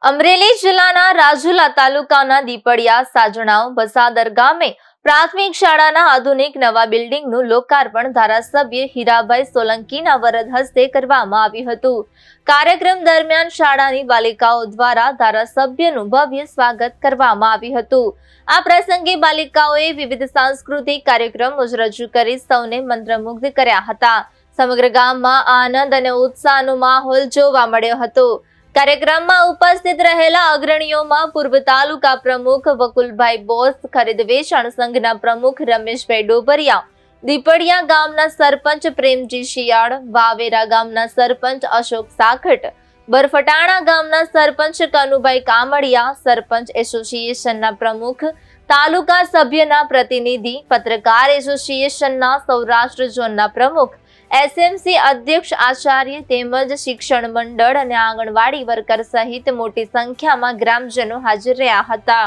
અમરેલી જિલ્લાના રાજુલા તાલુકાના દીપડિયા સાજણાવ બસાદર ગામે પ્રાથમિક શાળાના આધુનિક નવા બિલ્ડિંગનું લોકાર્પણ ધારાસભ્ય હીરાભાઈ સોલંકીના વરદ હસ્તે કરવામાં આવ્યું હતું। કાર્યક્રમ દરમિયાન શાળાની બાલિકાઓ દ્વારા ધારાસભ્યનું ભવ્ય સ્વાગત કરવામાં આવ્યું હતું। આ પ્રસંગે બાલિકાઓએ વિવિધ સાંસ્કૃતિક કાર્યક્રમો રજૂ કરી સૌને મંત્રમુગ્ધ કર્યા હતા। સમગ્ર ગામમાં આનંદ અને ઉત્સાહનો માહોલ જોવા મળ્યો હતો। કાર્યક્રમમાં ઉપસ્થિત રહેલા અગ્રણીઓમાં પૂર્વ તાલુકા પ્રમુખ વકુલભાઈ બોસ, ખરીદ વેચાણ સંઘના પ્રમુખ રમેશભાઈ ડોબરિયા, દીપડિયા ગામના સરપંચ પ્રેમજી શિયાળ, વાવેરા ગામના સરપંચ અશોક સાખટ, બરફટાણા ગામના સરપંચ કનુભાઈ કામડિયા, સરપંચ એસોસિએશનના પ્રમુખ, તાલુકા સભ્યના પ્રતિનિધિ, પત્રકાર એસોસિએશનના સૌરાષ્ટ્ર ઝોનના પ્રમુખ, એસએમસી અધ્યક્ષ આચાર્ય તેમજ શિક્ષણ મંડળ અને આંગણવાડી વર્કર સહિત મોટી સંખ્યામાં ગ્રામજનો હાજર રહ્યા હતા।